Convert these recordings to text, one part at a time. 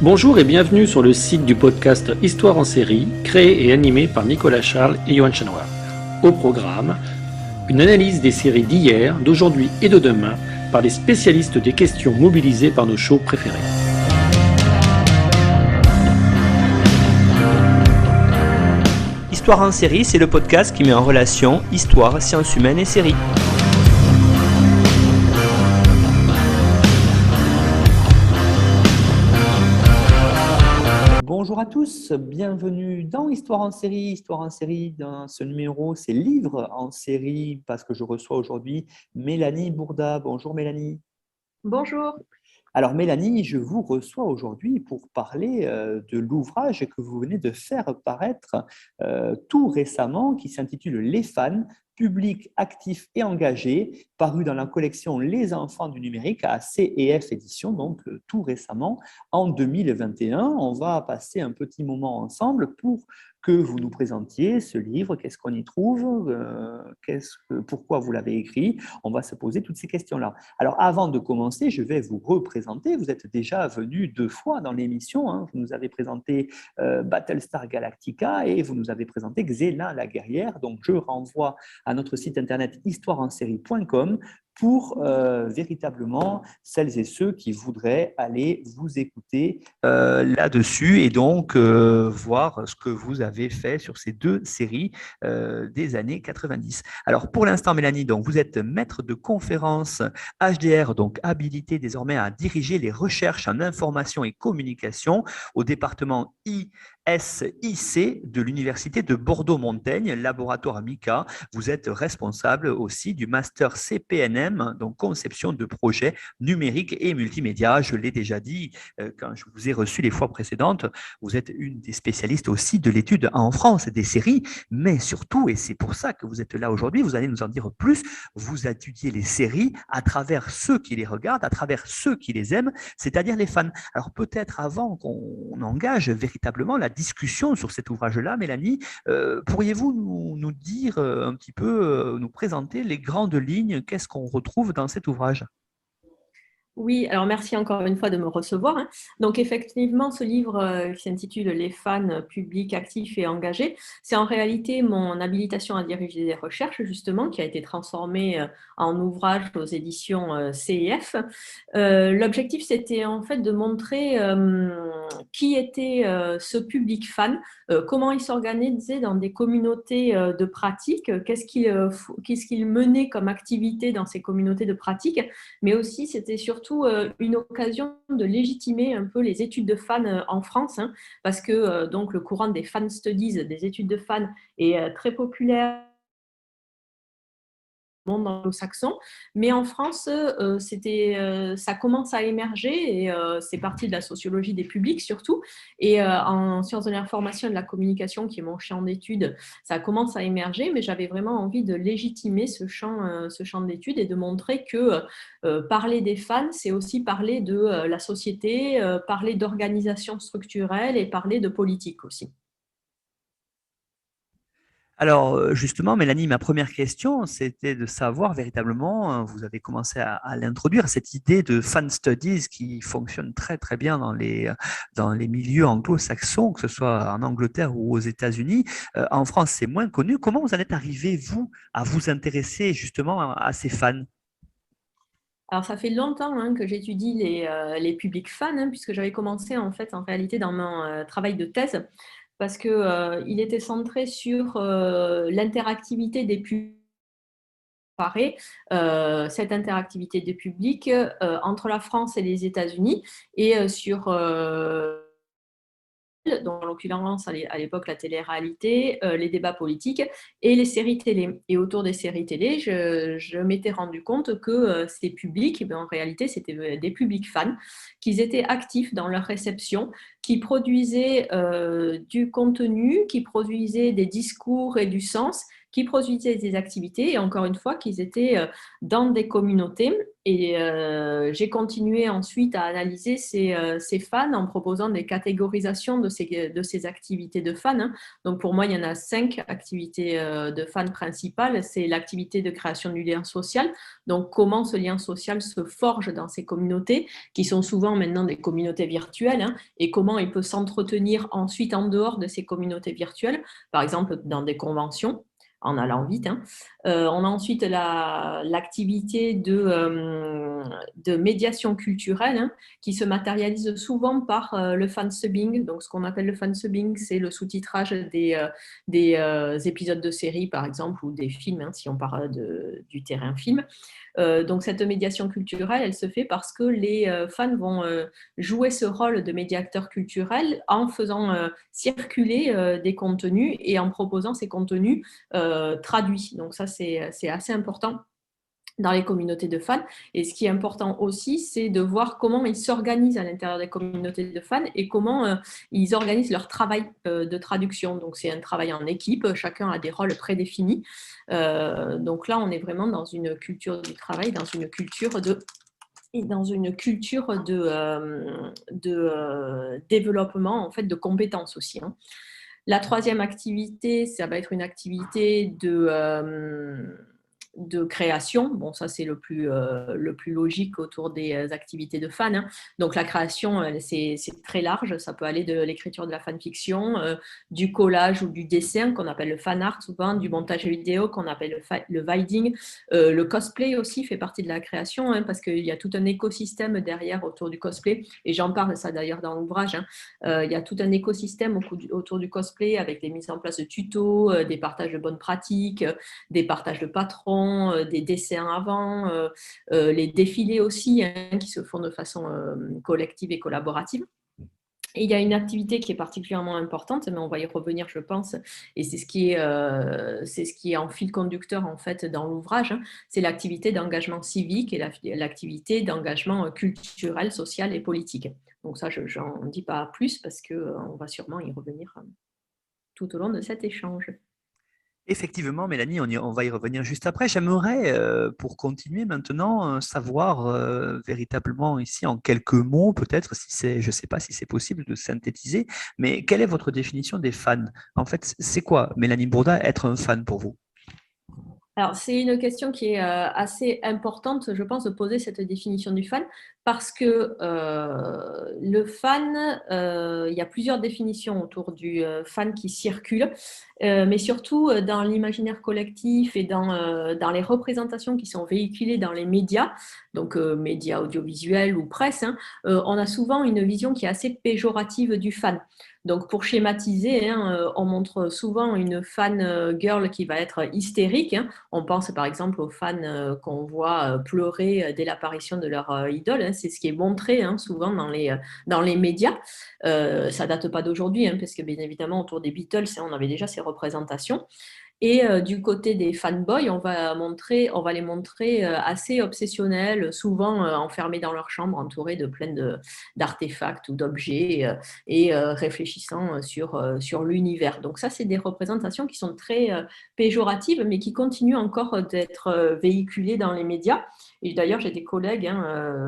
Bonjour et bienvenue sur le site du podcast Histoire en série, créé et animé par Nicolas Charles et Johan Chanoir. Au programme, une analyse des séries d'hier, d'aujourd'hui et de demain par les spécialistes des questions mobilisées par nos shows préférés. Histoire en série, c'est le podcast qui met en relation histoire, sciences humaines et séries. Bonjour à tous, bienvenue dans Histoire en série. Histoire en série, dans ce numéro, c'est livre en série parce que je reçois aujourd'hui Mélanie Bourda. Bonjour Mélanie. Bonjour. Alors Mélanie, je vous reçois aujourd'hui pour parler de l'ouvrage que vous venez de faire paraître tout récemment qui s'intitule Les fans, public, actif et engagé, paru dans la collection Les enfants du numérique à C&F Éditions, donc tout récemment en 2021. On va passer un petit moment ensemble pour que vous nous présentiez ce livre, qu'est-ce qu'on y trouve, pourquoi vous l'avez écrit. On va se poser toutes ces questions-là. Alors, avant de commencer, je vais vous représenter. Vous êtes déjà venu 2 fois dans l'émission. Vous nous avez présenté Battlestar Galactica et vous nous avez présenté Xena la guerrière. Donc, je renvoie à notre site internet histoireensérie.com pour véritablement celles et ceux qui voudraient aller vous écouter là-dessus et donc voir ce que vous avez fait sur ces 2 séries des années 90. Alors pour l'instant, Mélanie, donc, vous êtes maître de conférence HDR, donc habilité désormais à diriger les recherches en information et communication au département ISIC de l'Université de Bordeaux-Montaigne, laboratoire MICA. Vous êtes responsable aussi du master CPNM, donc conception de projets numériques et multimédia. Je l'ai déjà dit quand je vous ai reçu les fois précédentes, vous êtes une des spécialistes aussi de l'étude en France des séries, mais surtout, et c'est pour ça que vous êtes là aujourd'hui, vous allez nous en dire plus, vous étudiez les séries à travers ceux qui les regardent, à travers ceux qui les aiment, c'est-à-dire les fans. Alors peut-être avant qu'on engage véritablement la discussion sur cet ouvrage-là, Mélanie, pourriez-vous nous dire un petit peu, nous présenter les grandes lignes, qu'est-ce qu'on retrouve dans cet ouvrage ? Oui, alors merci encore une fois de me recevoir. Donc effectivement, ce livre qui s'intitule Les fans, publics, actifs et engagés, c'est en réalité mon habilitation à diriger des recherches, justement, qui a été transformée en ouvrage aux éditions C&F. L'objectif, c'était en fait de montrer qui était ce public fan, comment il s'organisait dans des communautés de pratique, qu'est-ce qu'il menait comme activité dans ces communautés de pratique, mais aussi c'était surtout une occasion de légitimer un peu les études de fans en France, parce que donc le courant des fan studies, des études de fans, est très populaire monde anglo-saxon, mais en France, ça commence à émerger et c'est parti de la sociologie des publics surtout, et en sciences de l'information et de la communication, qui est mon champ d'études, ça commence à émerger, mais j'avais vraiment envie de légitimer ce champ d'études et de montrer que parler des fans, c'est aussi parler de la société, parler d'organisation structurelle et parler de politique aussi. Alors justement, Mélanie, ma première question, c'était de savoir véritablement, vous avez commencé à l'introduire, cette idée de fan studies qui fonctionne très très bien dans les milieux anglo-saxons, que ce soit en Angleterre ou aux États-Unis. En France, c'est moins connu. Comment vous en êtes arrivé, vous, à vous intéresser justement à ces fans ? Alors, ça fait longtemps que j'étudie les publics fans, puisque j'avais commencé en fait en réalité dans mon travail de thèse, parce qu'il était centré sur l'interactivité des publics, cette interactivité des publics entre la France et les États-Unis, et sur donc en l'occurrence à l'époque la télé-réalité, les débats politiques et les séries télé. Et autour des séries télé, je m'étais rendu compte que ces publics, en réalité, c'était des publics fans, qu'ils étaient actifs dans leur réception, qui produisaient du contenu, qui produisaient des discours et du sens, qui produisaient des activités et encore une fois, qu'ils étaient dans des communautés. Et j'ai continué ensuite à analyser ces fans en proposant des catégorisations de ces activités de fans. Hein. Donc pour moi, il y en a 5 activités de fans principales. C'est l'activité de création du lien social. Donc comment ce lien social se forge dans ces communautés, qui sont souvent maintenant des communautés virtuelles, hein, et comment il peut s'entretenir ensuite en dehors de ces communautés virtuelles, par exemple dans des conventions, en allant vite. Hein. On a ensuite l'activité de médiation culturelle, hein, qui se matérialise souvent par le fansubbing. Donc, ce qu'on appelle le fansubbing, c'est le sous-titrage des épisodes de séries, par exemple, ou des films, hein, si on parle du terrain film. Donc, cette médiation culturelle, elle se fait parce que les fans vont jouer ce rôle de médiateur culturel en faisant circuler des contenus et en proposant ces contenus traduits. Donc, ça, c'est assez important dans les communautés de fans. Et ce qui est important aussi, c'est de voir comment ils s'organisent à l'intérieur des communautés de fans et comment ils organisent leur travail de traduction. Donc, c'est un travail en équipe, chacun a des rôles prédéfinis. Donc là, on est vraiment dans une culture du travail, dans une culture de développement en fait, de compétences aussi. Hein. La troisième activité, ça va être une activité de création. Bon, ça, c'est le plus logique autour des activités de fans. Hein. Donc, la création, c'est très large. Ça peut aller de l'écriture de la fanfiction, du collage ou du dessin qu'on appelle le fan art souvent, du montage vidéo qu'on appelle le viding. Le cosplay aussi fait partie de la création, hein, parce qu'il y a tout un écosystème derrière autour du cosplay. Et j'en parle ça d'ailleurs dans l'ouvrage. Hein. Il y a tout un écosystème autour du cosplay avec des mises en place de tutos, des partages de bonnes pratiques, des partages de patrons, des dessins avant, les défilés aussi, hein, qui se font de façon collective et collaborative. Et il y a une activité qui est particulièrement importante, mais on va y revenir, je pense, et c'est ce qui est en fil conducteur en fait dans l'ouvrage, hein, c'est l'activité d'engagement civique et l'activité d'engagement culturel, social et politique. Donc ça, je n'en dis pas plus parce qu'on va sûrement y revenir tout au long de cet échange. Effectivement, Mélanie, on va y revenir juste après. J'aimerais, pour continuer maintenant, savoir véritablement ici en quelques mots, peut-être, je ne sais pas si c'est possible de synthétiser, mais quelle est votre définition des fans? En fait, c'est quoi, Mélanie Bourda, être un fan pour vous? Alors, c'est une question qui est assez importante, je pense, de poser cette définition du fan, parce que le fan, il y a plusieurs définitions autour du fan qui circulent, mais surtout dans l'imaginaire collectif et dans les représentations qui sont véhiculées dans les médias, donc médias audiovisuels ou presse, hein, on a souvent une vision qui est assez péjorative du fan. Donc, pour schématiser, hein, on montre souvent une fan girl qui va être hystérique. Hein. On pense par exemple aux fans qu'on voit pleurer dès l'apparition de leur idole. Hein. C'est ce qui est montré hein, souvent dans les médias. Ça date pas d'aujourd'hui, hein, parce que bien évidemment, autour des Beatles, on avait déjà ces représentations. Et du côté des fanboys, on va les montrer assez obsessionnels, souvent enfermés dans leur chambre, entourés de plein d'artefacts ou d'objets et réfléchissant sur l'univers. Donc ça, c'est des représentations qui sont très péjoratives, mais qui continuent encore d'être véhiculées dans les médias. Et d'ailleurs, j'ai des collègues, hein,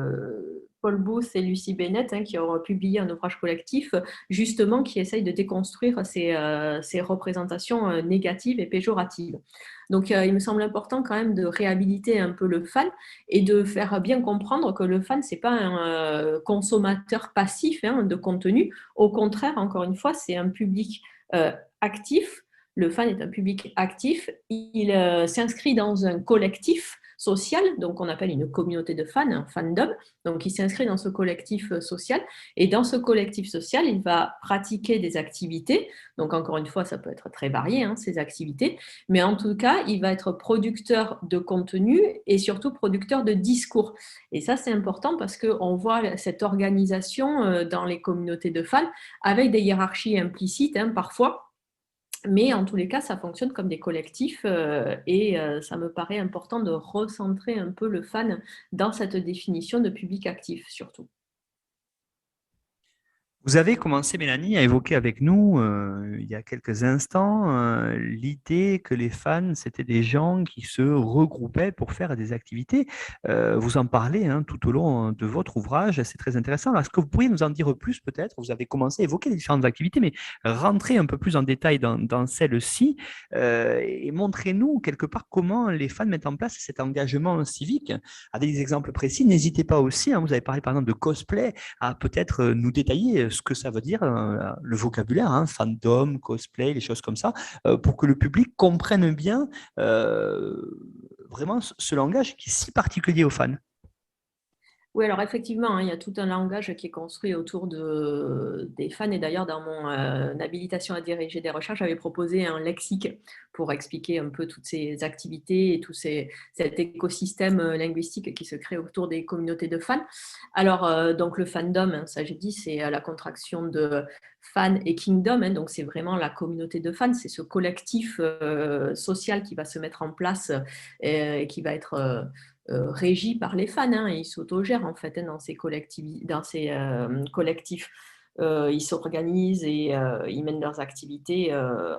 Paul Booth et Lucie Bennett, hein, qui ont publié un ouvrage collectif, justement, qui essaye de déconstruire ces représentations négatives et péjoratives. Donc, il me semble important quand même de réhabiliter un peu le fan et de faire bien comprendre que le fan, ce n'est pas un consommateur passif hein, de contenu. Au contraire, encore une fois, c'est un public actif. Le fan est un public actif. Il s'inscrit dans un collectif social, donc on appelle une communauté de fans, un fandom, donc il s'inscrit dans ce collectif social, et dans ce collectif social, il va pratiquer des activités, donc encore une fois, ça peut être très varié, hein, ces activités, mais en tout cas, il va être producteur de contenu et surtout producteur de discours. Et ça, c'est important parce qu'on voit cette organisation dans les communautés de fans avec des hiérarchies implicites, hein, parfois, mais en tous les cas, ça fonctionne comme des collectifs et ça me paraît important de recentrer un peu le fan dans cette définition de public actif surtout. Vous avez commencé, Mélanie, à évoquer avec nous, il y a quelques instants, l'idée que les fans, c'était des gens qui se regroupaient pour faire des activités. Vous en parlez hein, tout au long de votre ouvrage, c'est très intéressant. Alors, est-ce que vous pourriez nous en dire plus peut-être? Vous avez commencé à évoquer les différentes activités, mais rentrez un peu plus en détail dans celle-ci et montrez-nous quelque part comment les fans mettent en place cet engagement civique. Avec des exemples précis, n'hésitez pas aussi, hein, vous avez parlé par exemple de cosplay, à peut-être nous détailler ce que ça veut dire, le vocabulaire, hein, fandom, cosplay, les choses comme ça, pour que le public comprenne bien vraiment ce langage qui est si particulier aux fans. Oui, alors effectivement, hein, il y a tout un langage qui est construit autour des fans. Et d'ailleurs, dans mon habilitation à diriger des recherches, j'avais proposé un lexique pour expliquer un peu toutes ces activités et cet écosystème linguistique qui se crée autour des communautés de fans. Alors, donc le fandom, hein, ça j'ai dit, c'est la contraction de fan et kingdom. Hein, donc, c'est vraiment la communauté de fans. C'est ce collectif social qui va se mettre en place et qui va être régi par les fans. Hein, ils s'autogèrent en fait hein, dans ces collectifs. Ils s'organisent et ils mènent leurs activités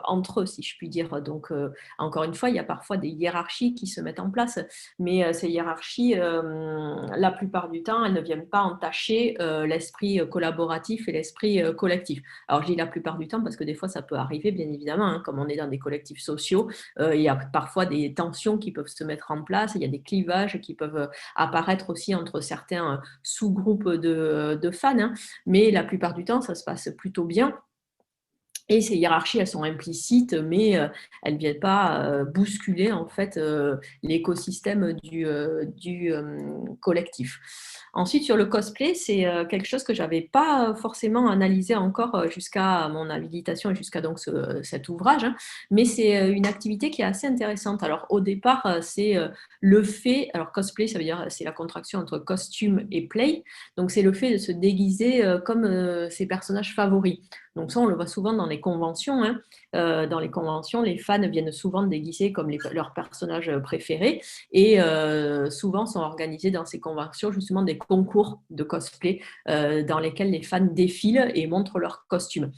entre eux, si je puis dire. Donc, encore une fois, il y a parfois des hiérarchies qui se mettent en place, mais ces hiérarchies, la plupart du temps, elles ne viennent pas entacher l'esprit collaboratif et l'esprit collectif. Alors, je dis la plupart du temps parce que des fois, ça peut arriver, bien évidemment, hein, comme on est dans des collectifs sociaux, il y a parfois des tensions qui peuvent se mettre en place, il y a des clivages qui peuvent apparaître aussi entre certains sous-groupes de fans, hein, mais la plupart du temps, ça se passe plutôt bien. Et ces hiérarchies, elles sont implicites, mais elles ne viennent pas bousculer en fait l'écosystème du collectif. Ensuite, sur le cosplay, c'est quelque chose que je n'avais pas forcément analysé encore jusqu'à mon habilitation et jusqu'à donc cet ouvrage, hein, mais c'est une activité qui est assez intéressante. Alors, au départ, c'est le fait, alors cosplay, ça veut dire c'est la contraction entre costume et play, donc c'est le fait de se déguiser comme ses personnages favoris. Donc ça, on le voit souvent dans les conventions. Hein. Dans les conventions, les fans viennent souvent déguisés comme leurs personnages préférés et souvent sont organisés dans ces conventions justement des concours de cosplay dans lesquels les fans défilent et montrent leurs costumes.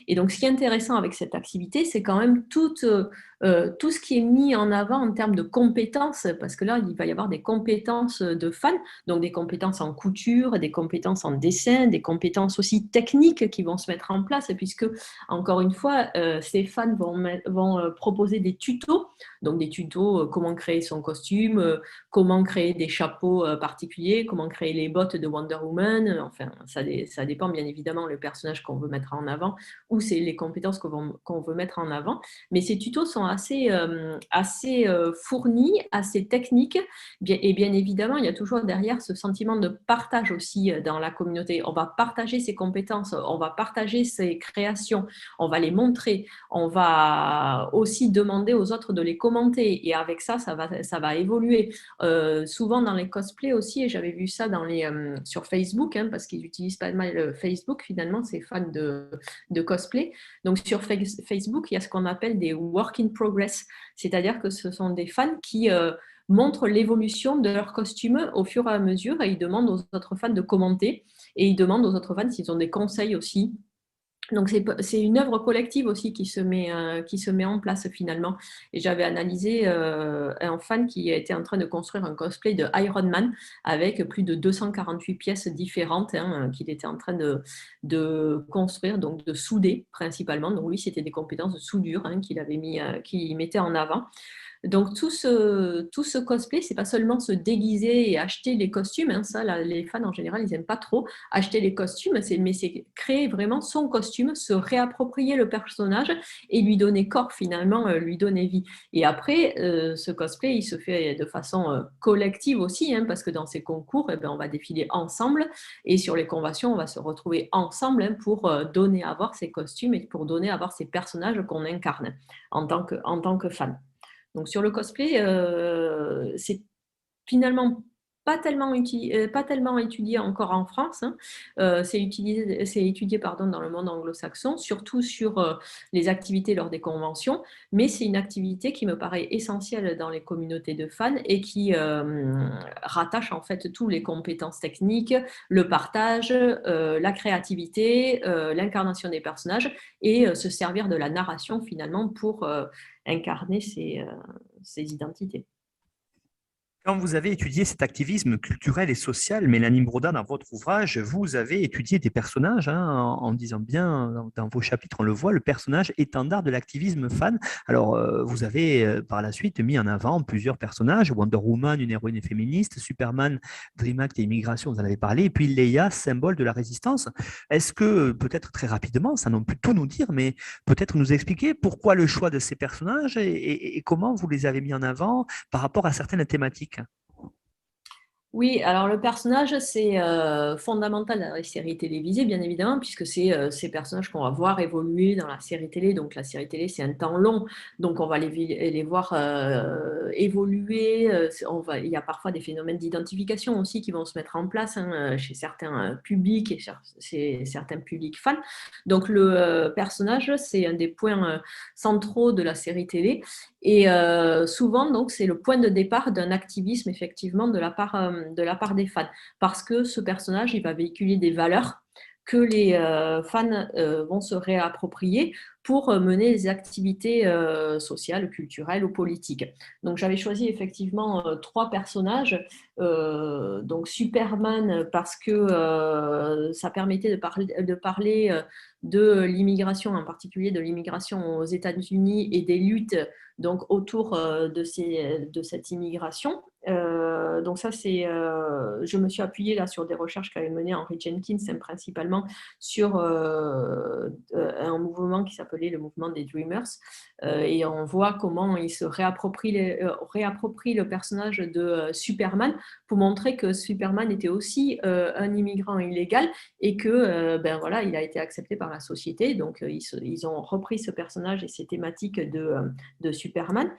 Et donc, ce qui est intéressant avec cette activité, c'est quand même tout ce qui est mis en avant en termes de compétences, parce que là, il va y avoir des compétences de fans, donc des compétences en couture, des compétences en dessin, des compétences aussi techniques qui vont se mettre en place, puisque, encore une fois, ces fans vont proposer des tutos, donc des tutos, comment créer son costume, comment créer des chapeaux particuliers, comment créer les bottes de Wonder Woman, enfin, ça dépend bien évidemment le personnage qu'on veut mettre en avant, ou c'est les compétences qu'on veut mettre en avant. Mais ces tutos sont assez fournis, assez techniques. Et bien évidemment, il y a toujours derrière ce sentiment de partage aussi dans la communauté. On va partager ses compétences, on va partager ses créations, on va les montrer, on va aussi demander aux autres de les commenter. Et avec ça, ça va évoluer. Souvent dans les cosplays aussi, et j'avais vu ça sur Facebook, hein, parce qu'ils utilisent pas mal Facebook finalement, ces fans de cosplay. Donc sur Facebook, il y a ce qu'on appelle des work in progress, c'est-à-dire que ce sont des fans qui montrent l'évolution de leur costume au fur et à mesure et ils demandent aux autres fans de commenter et ils demandent aux autres fans s'ils ont des conseils aussi. Donc, c'est une œuvre collective aussi qui se met en place finalement. Et j'avais analysé un fan qui était en train de construire un cosplay de Iron Man avec plus de 248 pièces différentes hein, qu'il était en train de construire, donc de souder principalement. Donc, lui, c'était des compétences de soudure hein, qu'il mettait en avant. Donc, tout ce cosplay, c'est pas seulement se déguiser et acheter les costumes. Hein, ça, là, les fans, en général, ils n'aiment pas trop acheter les costumes. Mais c'est créer vraiment son costume, se réapproprier le personnage et lui donner corps, finalement, lui donner vie. Et après, ce cosplay, il se fait de façon collective aussi, hein, parce que dans ces concours, eh ben, on va défiler ensemble. Et sur les conventions, on va se retrouver ensemble hein, pour donner à voir ces costumes et pour donner à voir ces personnages qu'on incarne en tant que fan. Donc sur le cosplay, c'est finalement pas tellement étudié encore en France, hein. C'est étudié pardon, dans le monde anglo-saxon, surtout sur les activités lors des conventions, mais c'est une activité qui me paraît essentielle dans les communautés de fans et qui rattache en fait toutes les compétences techniques, le partage, la créativité, l'incarnation des personnages et se servir de la narration finalement pour incarner ces identités. Quand vous avez étudié cet activisme culturel et social, Mélanie Broda, dans votre ouvrage, vous avez étudié des personnages, hein, en disant bien, dans vos chapitres, on le voit, le personnage étendard de l'activisme fan. Alors, vous avez par la suite mis en avant plusieurs personnages, Wonder Woman, une héroïne féministe, Superman, Dream Act et Immigration, vous en avez parlé, et puis Leia, symbole de la résistance. Est-ce que, peut-être très rapidement, ça non plus tout nous dire, mais peut-être nous expliquer pourquoi le choix de ces personnages et comment vous les avez mis en avant par rapport à certaines thématiques? Oui, alors le personnage, c'est fondamental dans les séries télévisées, bien évidemment, puisque c'est ces personnages qu'on va voir évoluer dans la série télé. Donc la série télé, c'est un temps long, donc on va les voir évoluer. Il y a parfois des phénomènes d'identification aussi qui vont se mettre en place, hein, chez certains publics et chez certains publics fans. Donc le personnage, c'est un des points centraux de la série télé. Et souvent, donc, c'est le point de départ d'un activisme, effectivement, de la part des fans. Parce que ce personnage, il va véhiculer des valeurs que les fans vont se réapproprier pour mener des activités sociales, culturelles ou politiques. Donc, j'avais choisi effectivement 3 personnages. Donc, Superman, parce que ça permettait de parler de l'immigration, en particulier de l'immigration aux États-Unis et des luttes donc, autour de cette immigration. Donc ça, je me suis appuyée là sur des recherches qu'avait menées Henry Jenkins, principalement sur un mouvement qui s'appelait le mouvement des Dreamers. Et on voit comment il se réapproprie le personnage de Superman pour montrer que Superman était aussi un immigrant illégal et que ben voilà, il a été accepté par la société. Donc ils ont repris ce personnage et ces thématiques de Superman.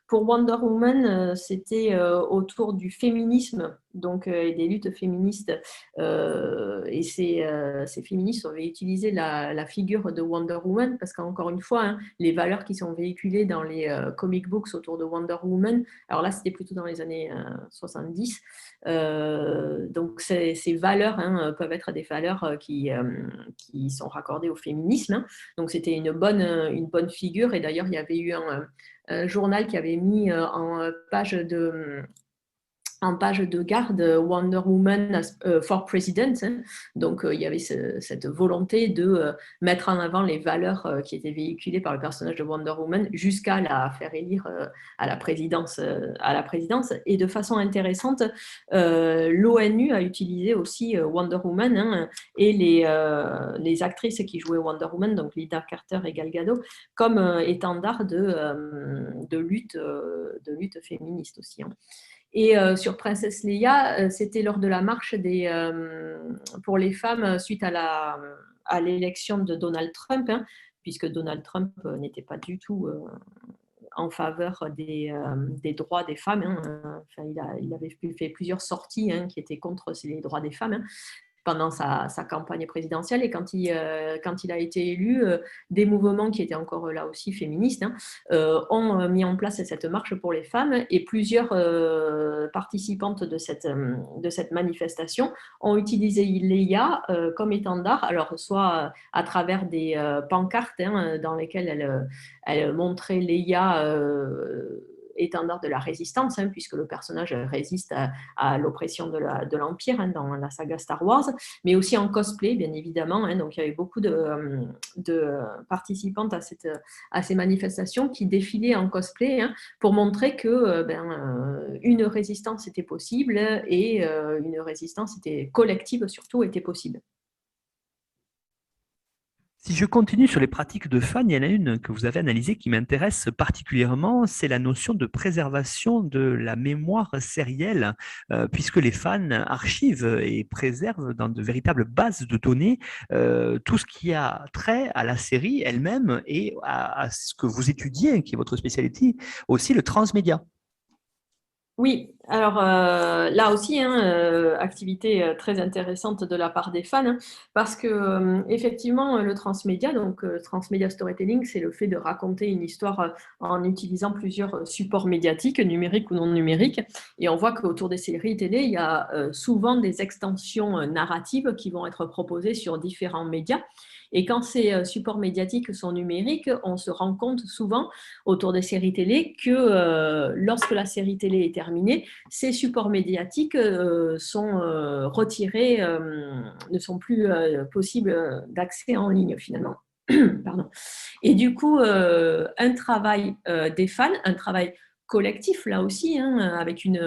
Pour Wonder Woman, c'était autour du féminisme donc, et des luttes féministes. Et ces féministes avaient utilisé la figure de Wonder Woman parce qu'encore une fois, hein, les valeurs qui sont véhiculées dans les comic books autour de Wonder Woman, alors là, c'était plutôt dans les années 70. Donc, ces valeurs hein, peuvent être des valeurs qui sont raccordées au féminisme. Hein. Donc, c'était une bonne figure. Et d'ailleurs, il y avait eu un journal qui avait mis en page de garde Wonder Woman for President. Hein. Donc, il y avait cette volonté de mettre en avant les valeurs qui étaient véhiculées par le personnage de Wonder Woman jusqu'à la faire élire à la présidence. Et de façon intéressante, l'ONU a utilisé aussi Wonder Woman hein, et les actrices qui jouaient Wonder Woman, donc Linda Carter et Gal Gadot, comme étendard de lutte féministe aussi. Hein. Et sur Princesse Leia, c'était lors de la marche pour les femmes suite à l'élection de Donald Trump, hein, puisque Donald Trump n'était pas du tout en faveur des droits des femmes. Hein. Enfin, il avait fait plusieurs sorties hein, qui étaient contre les droits des femmes. Hein. Pendant sa campagne présidentielle et quand il a été élu, des mouvements qui étaient encore là aussi féministes hein, ont mis en place cette marche pour les femmes et plusieurs participantes de cette manifestation ont utilisé Leia comme étendard, alors soit à travers des pancartes hein, dans lesquelles elle montrait Leia étendard de la résistance, hein, puisque le personnage résiste à l'oppression de l'Empire hein, dans la saga Star Wars, mais aussi en cosplay, bien évidemment. Hein, donc, il y avait beaucoup de participantes à ces manifestations qui défilaient en cosplay hein, pour montrer que une résistance était possible et une résistance collective surtout était possible. Si je continue sur les pratiques de fans, il y en a une que vous avez analysée qui m'intéresse particulièrement, c'est la notion de préservation de la mémoire sérielle, puisque les fans archivent et préservent dans de véritables bases de données tout ce qui a trait à la série elle-même et à ce que vous étudiez, qui est votre spécialité, aussi le transmédia. Oui, Alors là aussi, activité très intéressante de la part des fans, parce que effectivement, le transmédia, donc transmédia storytelling, c'est le fait de raconter une histoire en utilisant plusieurs supports médiatiques, numériques ou non numériques. Et on voit qu'autour des séries télé, il y a souvent des extensions narratives qui vont être proposées sur différents médias. Et quand ces supports médiatiques sont numériques, on se rend compte souvent autour des séries télé que lorsque la série télé est terminée, ces supports médiatiques sont retirés, ne sont plus possibles d'accès en ligne finalement. Pardon. Et du coup, un travail des fans, un travail collectif là aussi, avec une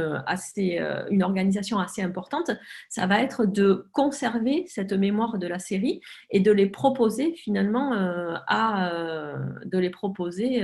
organisation assez importante, ça va être de conserver cette mémoire de la série et de les proposer finalement de les proposer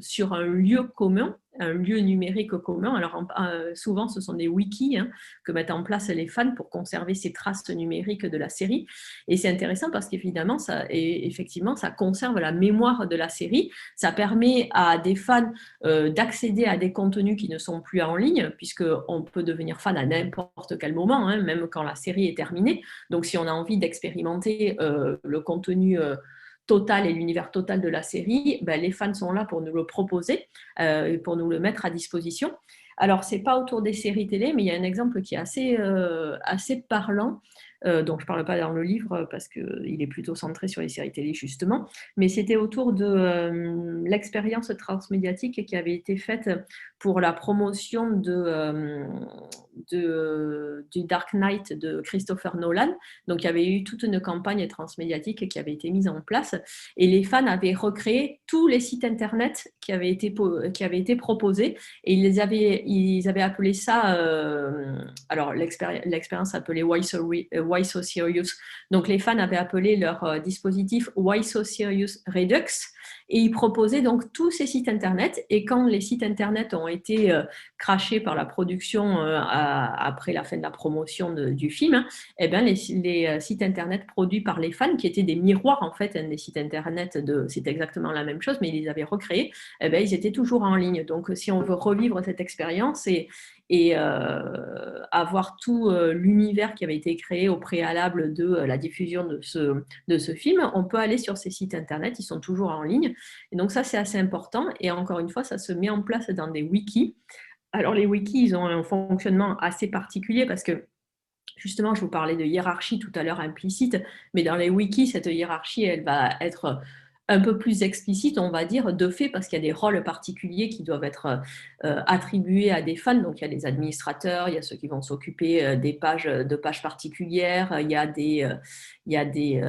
sur un lieu commun, un lieu numérique commun. Alors souvent ce sont des wikis que mettent en place les fans pour conserver ces traces numériques de la série. Et c'est intéressant parce qu'évidemment, effectivement, ça conserve la mémoire de la série. Ça permet à des fans d'accéder à des contenus qui ne sont plus en ligne, puisqu'on peut devenir fan à n'importe quel moment, même quand la série est terminée. Donc, si on a envie d'expérimenter le contenu total et l'univers total de la série, les fans sont là pour nous le proposer, pour nous le mettre à disposition. Alors, ce n'est pas autour des séries télé, mais il y a un exemple qui est assez parlant, dont je ne parle pas dans le livre parce qu'il est plutôt centré sur les séries télé justement, mais c'était autour de l'expérience transmédiatique qui avait été faite pour la promotion du Dark Knight de Christopher Nolan. Donc il y avait eu toute une campagne transmédiatique qui avait été mise en place et les fans avaient recréé tous les sites internet qui avaient été proposés et ils avaient appelé ça, alors l'expérience s'appelait Why So Serious. Donc les fans avaient appelé leur dispositif Why So Serious Redux et ils proposaient donc tous ces sites internet. Et quand les sites internet ont été crashés par la production après la fin de la promotion du film, eh bien, les sites internet produits par les fans, qui étaient des miroirs en fait, des sites internet, c'est exactement la même chose, mais ils les avaient recréés, eh bien, ils étaient toujours en ligne. Donc si on veut revivre cette expérience et avoir tout l'univers qui avait été créé au préalable de la diffusion de ce film, on peut aller sur ces sites internet, ils sont toujours en ligne. Et donc ça, c'est assez important. Et encore une fois, ça se met en place dans des wikis. Alors les wikis, ils ont un fonctionnement assez particulier parce que justement, je vous parlais de hiérarchie tout à l'heure implicite, mais dans les wikis, cette hiérarchie, elle va être un peu plus explicite, on va dire, de fait, parce qu'il y a des rôles particuliers qui doivent être attribués à des fans. Donc, il y a des administrateurs, il y a ceux qui vont s'occuper de pages particulières, il y a des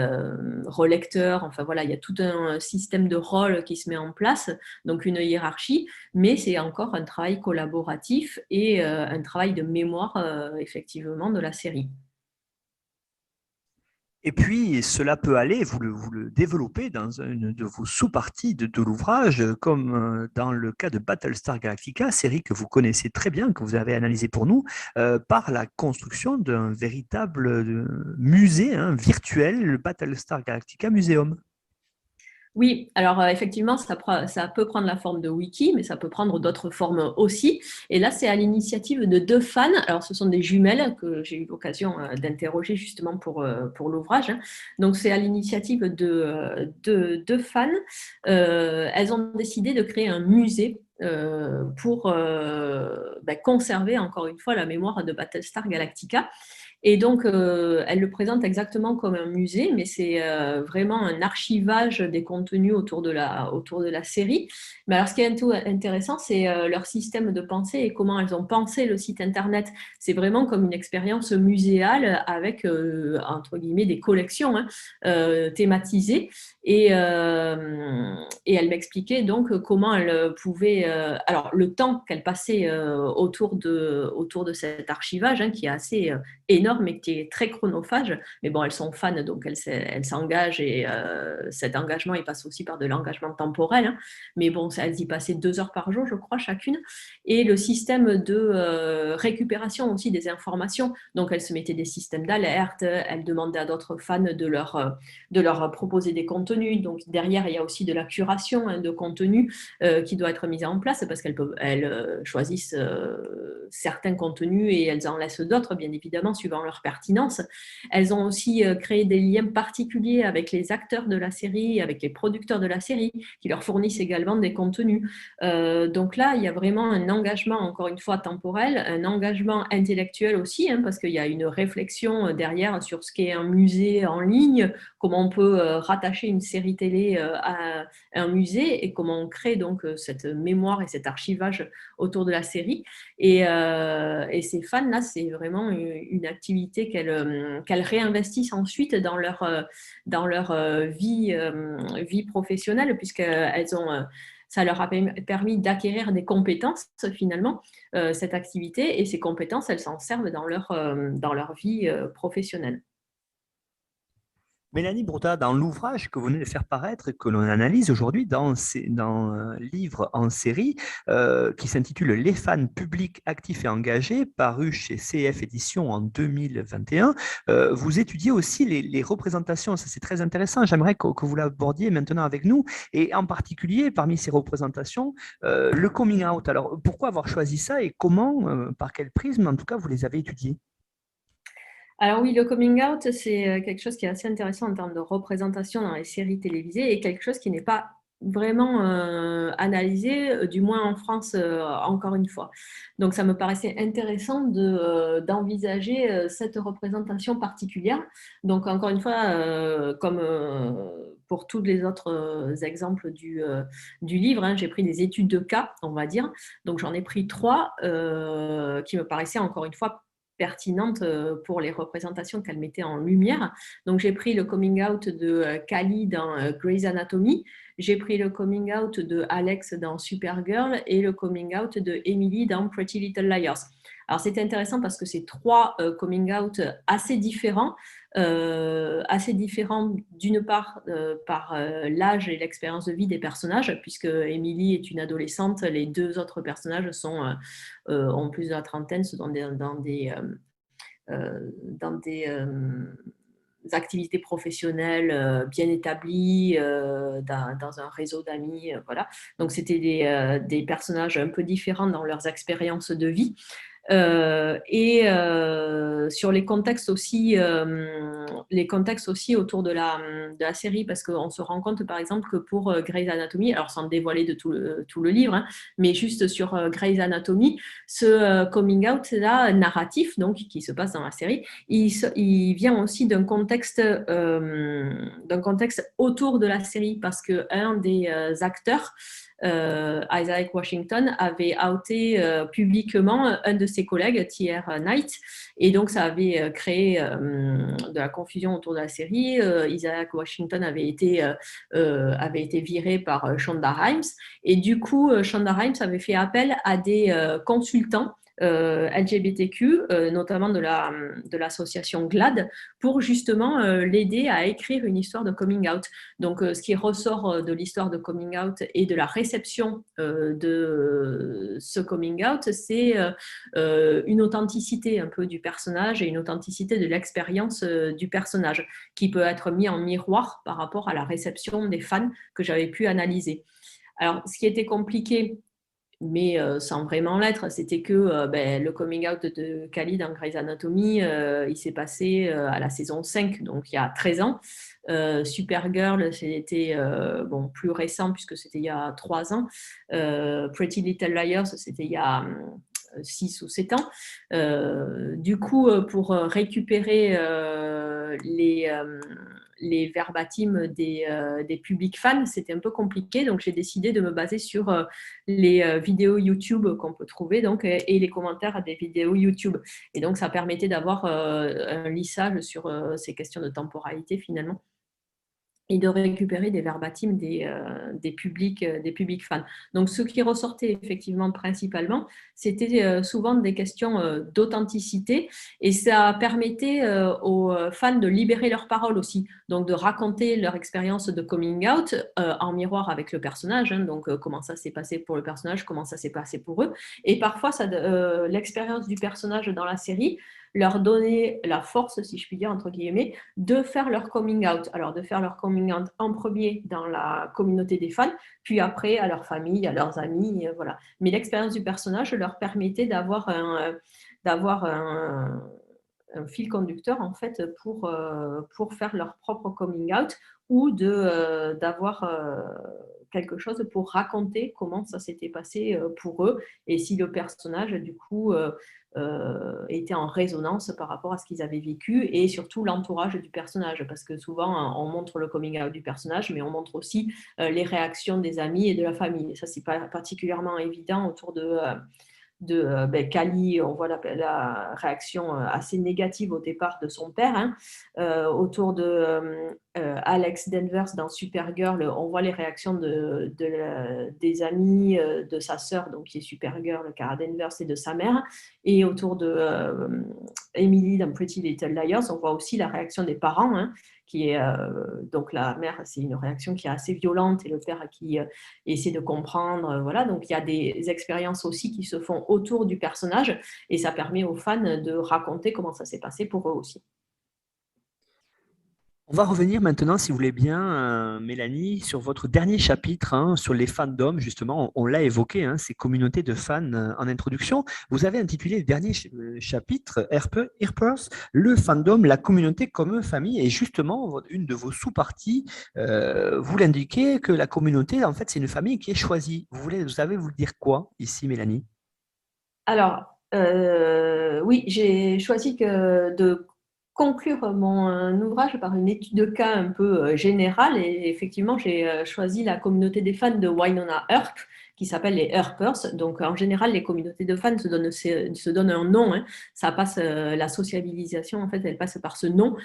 relecteurs, enfin voilà, il y a tout un système de rôles qui se met en place, donc une hiérarchie, mais c'est encore un travail collaboratif et un travail de mémoire, effectivement, de la série. Et puis, cela peut aller, vous le développez dans une de vos sous-parties de l'ouvrage, comme dans le cas de Battlestar Galactica, série que vous connaissez très bien, que vous avez analysée pour nous, par la construction d'un véritable musée virtuel, le Battlestar Galactica Museum. Oui, alors effectivement, ça peut prendre la forme de wiki, mais ça peut prendre d'autres formes aussi. Et là, c'est à l'initiative de deux fans. Alors, ce sont des jumelles que j'ai eu l'occasion d'interroger justement pour l'ouvrage. Donc, c'est à l'initiative de deux fans. Elles ont décidé de créer un musée pour conserver encore une fois la mémoire de Battlestar Galactica. Et donc, elle le présente exactement comme un musée, mais c'est vraiment un archivage des contenus autour de la série. Mais alors, ce qui est intéressant, c'est leur système de pensée et comment elles ont pensé le site Internet. C'est vraiment comme une expérience muséale avec, entre guillemets, des collections thématisées. Et elle m'expliquait donc comment elle pouvait… alors, le temps qu'elle passait autour de cet archivage, qui est assez énorme, énorme et qui est très chronophage. Mais bon, elles sont fans, donc elles s'engagent et cet engagement, il passe aussi par de l'engagement temporel. Hein. Mais bon, elles y passaient 2 heures par jour, je crois, chacune. Et le système de récupération aussi des informations. Donc, elles se mettaient des systèmes d'alerte, elles demandaient à d'autres fans de leur proposer des contenus. Donc, derrière, il y a aussi de la curation de contenu qui doit être mise en place parce qu'elles choisissent certains contenus et elles en laissent d'autres, bien évidemment, suivant leur pertinence. Elles ont aussi créé des liens particuliers avec les acteurs de la série, avec les producteurs de la série, qui leur fournissent également des contenus. Donc là, il y a vraiment un engagement, encore une fois, temporel, un engagement intellectuel aussi, hein, parce qu'il y a une réflexion derrière sur ce qu'est un musée en ligne, comment on peut rattacher une série télé à un musée et comment on crée donc cette mémoire et cet archivage autour de la série. Et ces fans-là, c'est vraiment une activité qu'elles réinvestissent ensuite dans leur vie professionnelle, puisqu'elles ont ça leur a permis d'acquérir des compétences, finalement, cette activité, et ces compétences, elles s'en servent dans leur vie professionnelle. Mélanie Broda, dans l'ouvrage que vous venez de faire paraître et que l'on analyse aujourd'hui dans un livre en série qui s'intitule Les fans publics actifs et engagés, paru chez CF Éditions en 2021, vous étudiez aussi les représentations. Ça, c'est très intéressant. J'aimerais que vous l'abordiez maintenant avec nous, et en particulier parmi ces représentations, le coming out. Alors, pourquoi avoir choisi ça et comment, par quel prisme, en tout cas, vous les avez étudiés? Alors oui, le coming out, c'est quelque chose qui est assez intéressant en termes de représentation dans les séries télévisées et quelque chose qui n'est pas vraiment analysé, du moins en France, encore une fois. Donc ça me paraissait intéressant d'envisager cette représentation particulière. Donc encore une fois, comme pour tous les autres exemples du livre, hein, j'ai pris des études de cas, on va dire. Donc j'en ai pris 3 qui me paraissaient encore une fois pertinente pour les représentations qu'elle mettait en lumière. Donc, j'ai pris le coming out de Cally dans Grey's Anatomy, j'ai pris le coming out de Alex dans Supergirl et le coming out de Emily dans Pretty Little Liars. Alors, c'était intéressant parce que c'est 3 coming out assez différents d'une part par l'âge et l'expérience de vie des personnages, puisque Emily est une adolescente, les 2 autres personnages ont plus de la trentaine, sont dans des activités professionnelles bien établies, dans un réseau d'amis. Voilà. Donc, c'était des personnages un peu différents dans leurs expériences de vie. Sur les contextes aussi autour de la série, parce qu'on se rend compte par exemple que pour Grey's Anatomy, alors sans dévoiler de tout le livre, hein, mais juste sur Grey's Anatomy, ce coming out là narratif, donc qui se passe dans la série, il vient aussi d'un contexte autour de la série, parce que un des acteurs, Isaac Washington, avait outé publiquement un de ses collègues, T.R. Knight, et donc ça avait créé de la confusion autour de la série. Isaac Washington avait été viré par Shonda Rhimes, et du coup Shonda Rhimes avait fait appel à des consultants LGBTQ, notamment de l'association GLAAD, pour justement l'aider à écrire une histoire de coming out. Donc, ce qui ressort de l'histoire de coming out et de la réception de ce coming out, c'est une authenticité un peu du personnage et une authenticité de l'expérience du personnage, qui peut être mis en miroir par rapport à la réception des fans que j'avais pu analyser. Alors, ce qui était compliqué, mais sans vraiment l'être, c'était que le coming out de Cally dans Grey's Anatomy, il s'est passé à la saison 5, donc il y a 13 ans. Supergirl, c'était plus récent puisque c'était il y a 3 ans. Pretty Little Liars, c'était il y a 6 ou 7 ans. Du coup, pour récupérer les verbatims des publics fans, c'était un peu compliqué, donc j'ai décidé de me baser sur les vidéos YouTube qu'on peut trouver donc, et les commentaires des vidéos YouTube. Et donc, ça permettait d'avoir un lissage sur ces questions de temporalité finalement. et de récupérer des verbatims des publics fans. Donc, ce qui ressortait effectivement principalement, c'était souvent des questions d'authenticité et ça permettait aux fans de libérer leur parole aussi, donc de raconter leur expérience de coming out en miroir avec le personnage, hein, donc comment ça s'est passé pour le personnage, comment ça s'est passé pour eux. Et parfois, l'expérience du personnage dans la série leur donner la force, si je puis dire, entre guillemets, de faire leur coming out. Alors, de faire leur coming out en premier dans la communauté des fans, puis après à leur famille, à leurs amis, voilà. Mais l'expérience du personnage leur permettait d'avoir un fil conducteur, en fait, pour faire leur propre coming out ou d'avoir quelque chose pour raconter comment ça s'était passé pour eux et si le personnage, du coup, était en résonance par rapport à ce qu'ils avaient vécu et surtout l'entourage du personnage parce que souvent on montre le coming out du personnage mais on montre aussi les réactions des amis et de la famille. Et ça, c'est pas particulièrement évident autour de Cally. On voit la réaction assez négative au départ de son père, hein. Autour de Alex Danvers dans Supergirl, on voit les réactions des amis de sa sœur, donc qui est Supergirl, Kara Danvers, et de sa mère. Et autour de Emily dans Pretty Little Liars, on voit aussi la réaction des parents, hein, qui est donc la mère, c'est une réaction qui est assez violente et le père qui essaie de comprendre, voilà. Donc il y a des expériences aussi qui se font autour du personnage et ça permet aux fans de raconter comment ça s'est passé pour eux aussi. On va revenir maintenant, si vous voulez bien, Mélanie, sur votre dernier chapitre, hein, sur les fandoms, justement. On l'a évoqué, hein, ces communautés de fans en introduction. Vous avez intitulé le dernier chapitre, Herpers, le fandom, la communauté comme famille. Et justement, une de vos sous-parties, vous l'indiquez que la communauté, en fait, c'est une famille qui est choisie. Vous savez vous dire quoi ici, Mélanie? Alors, oui, j'ai choisi de conclure mon ouvrage par une étude de cas un peu générale et effectivement, j'ai choisi la communauté des fans de Wynonna Earp qui s'appelle les Earpers. Donc, en général, les communautés de fans se donnent un nom, hein. Ça passe, la sociabilisation, en fait, elle passe par ce nom.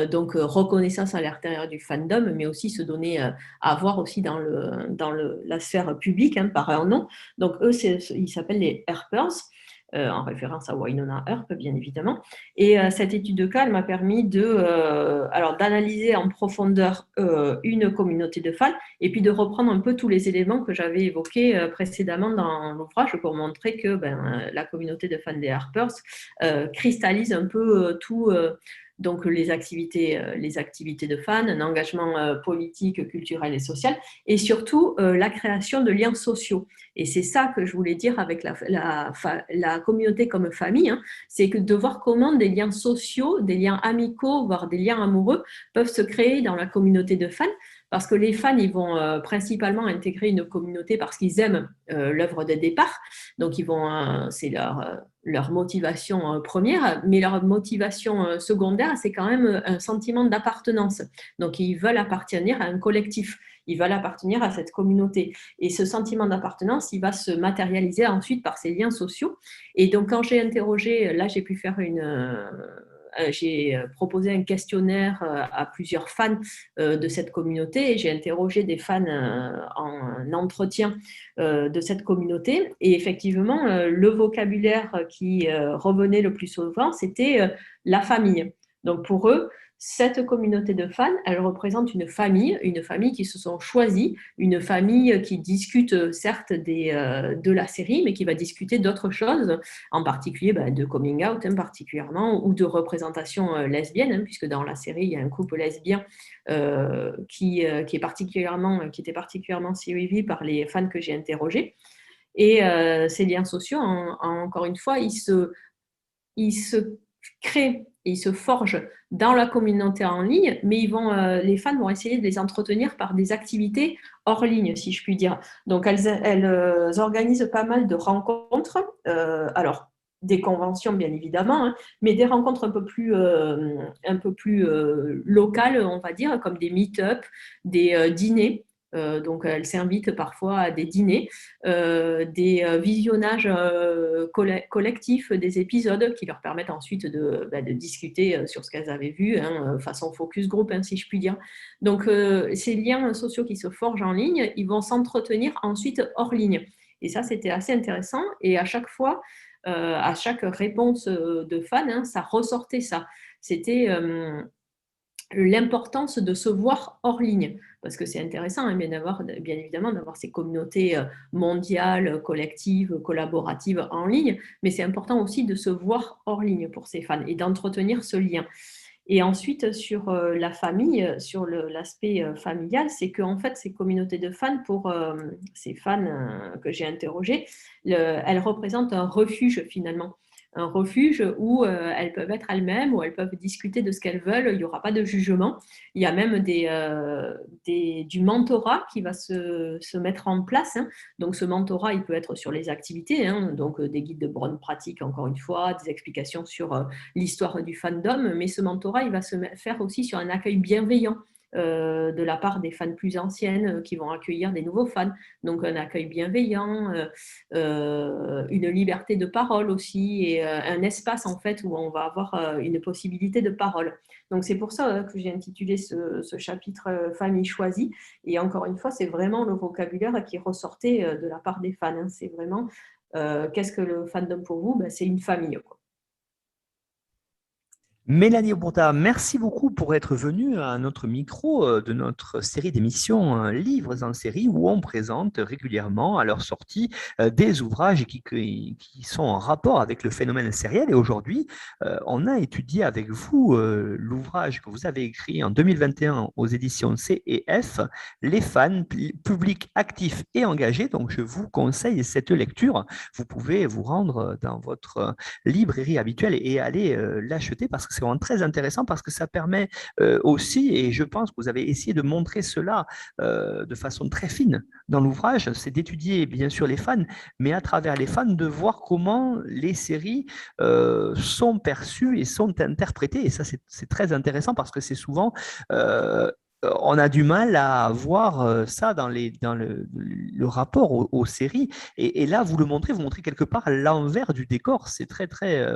Donc, reconnaissance à l'intérieur du fandom, mais aussi se donner à voir aussi dans la sphère publique, hein, par un nom. Donc, eux, ils s'appellent les Earpers. En référence à Wynonna Earp, bien évidemment. Et cette étude de cas, elle m'a permis d'analyser en profondeur une communauté de fans et puis de reprendre un peu tous les éléments que j'avais évoqués précédemment dans l'ouvrage pour montrer que la communauté de fans des Harpers cristallise un peu tout. Donc les activités de fans, un engagement politique, culturel et social, et surtout la création de liens sociaux. Et c'est ça que je voulais dire avec la communauté comme famille, hein, c'est que de voir comment des liens sociaux, des liens amicaux, voire des liens amoureux peuvent se créer dans la communauté de fans, parce que les fans, ils vont principalement intégrer une communauté parce qu'ils aiment l'œuvre de départ, donc c'est leur motivation première, mais leur motivation secondaire, c'est quand même un sentiment d'appartenance. Donc, ils veulent appartenir à un collectif, ils veulent appartenir à cette communauté. Et ce sentiment d'appartenance, il va se matérialiser ensuite par ces liens sociaux. Et donc, quand j'ai interrogé, là, j'ai pu faire j'ai proposé un questionnaire à plusieurs fans de cette communauté et j'ai interrogé des fans en entretien de cette communauté. Et effectivement, le vocabulaire qui revenait le plus souvent, c'était la famille. Donc pour eux, cette communauté de fans, elle représente une famille qui se sont choisis, une famille qui discute certes de la série, mais qui va discuter d'autres choses, en particulier de coming out, hein, particulièrement, ou de représentation lesbienne, hein, puisque dans la série, il y a un couple lesbien qui était particulièrement suivi par les fans que j'ai interrogés. Et ces liens sociaux, encore une fois, ils se créent et ils se forgent dans la communauté en ligne, mais les fans vont essayer de les entretenir par des activités hors ligne, si je puis dire. Donc, elles organisent pas mal de rencontres. Alors, des conventions, bien évidemment, hein, mais des rencontres un peu plus locales, on va dire, comme des meet-up, des dîners. Donc, elle s'invite parfois à des dîners, des visionnages collectifs des épisodes qui leur permettent ensuite de discuter sur ce qu'elles avaient vu, façon focus group, si je puis dire. Donc, ces liens sociaux qui se forgent en ligne, ils vont s'entretenir ensuite hors ligne. Et ça, c'était assez intéressant. Et à chaque fois, à chaque réponse de fans, ça ressortait ça. C'était l'importance de se voir hors ligne, parce que c'est intéressant bien évidemment d'avoir ces communautés mondiales, collectives, collaboratives en ligne, mais c'est important aussi de se voir hors ligne pour ces fans et d'entretenir ce lien. Et ensuite, sur la famille, sur l'aspect familial, c'est qu'en fait, ces communautés de fans, pour ces fans que j'ai interrogés, elles représentent un refuge finalement. Un refuge où elles peuvent être elles-mêmes, où elles peuvent discuter de ce qu'elles veulent, il n'y aura pas de jugement. Il y a même du mentorat qui va se mettre en place. Donc ce mentorat, il peut être sur les activités, donc des guides de bonne pratique, encore une fois, des explications sur l'histoire du fandom, mais ce mentorat, il va se faire aussi sur un accueil bienveillant de la part des fans plus anciennes qui vont accueillir des nouveaux fans. Donc un accueil bienveillant, une liberté de parole aussi et un espace en fait où on va avoir une possibilité de parole. Donc c'est pour ça que j'ai intitulé ce chapitre Famille choisie. Et encore une fois, c'est vraiment le vocabulaire qui ressortait de la part des fans. C'est vraiment qu'est-ce que le fandom pour vous ? C'est une famille, quoi. Mélanie Bourda, merci beaucoup pour être venue à notre micro de notre série d'émissions Livres en série où on présente régulièrement à leur sortie des ouvrages qui sont en rapport avec le phénomène sériel. Et aujourd'hui, on a étudié avec vous l'ouvrage que vous avez écrit en 2021 aux éditions C&F, Les fans, public actif et engagé. Donc, je vous conseille cette lecture. Vous pouvez vous rendre dans votre librairie habituelle et aller l'acheter parce que c'est vraiment très intéressant parce que ça permet aussi, et je pense que vous avez essayé de montrer cela de façon très fine dans l'ouvrage, c'est d'étudier bien sûr les fans, mais à travers les fans, de voir comment les séries sont perçues et sont interprétées. Et ça, c'est très intéressant parce que c'est souvent... on a du mal à voir ça dans le rapport aux séries. Et là, vous montrez quelque part l'envers du décor. C'est très, très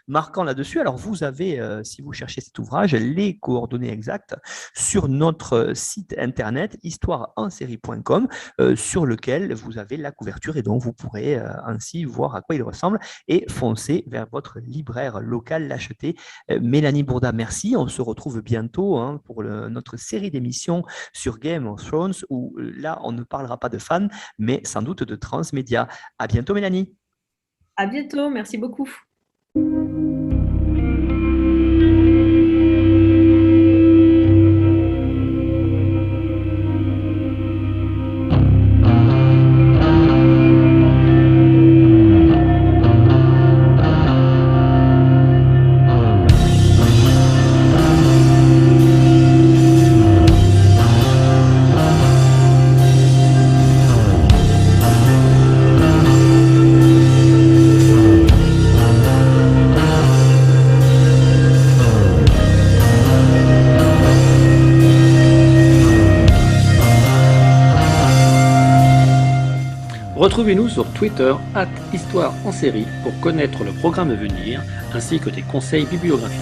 marquant là-dessus. Alors, vous avez, si vous cherchez cet ouvrage, les coordonnées exactes sur notre site internet histoireensérie.com sur lequel vous avez la couverture et donc vous pourrez ainsi voir à quoi il ressemble et foncer vers votre libraire local, l'acheter. Mélanie Bourda, merci. On se retrouve bientôt pour notre série d'émissions sur Game of Thrones où là, on ne parlera pas de fans, mais sans doute de transmédia. À bientôt, Mélanie. À bientôt, merci beaucoup. Retrouvez-nous sur Twitter @Histoire en série pour connaître le programme à venir ainsi que des conseils bibliographiques.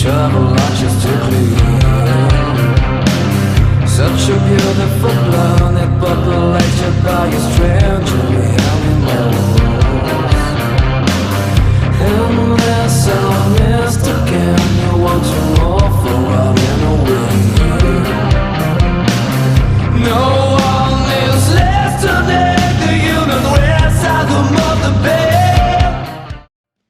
Travel launches to clear. Such a beautiful planet populated by a stranger.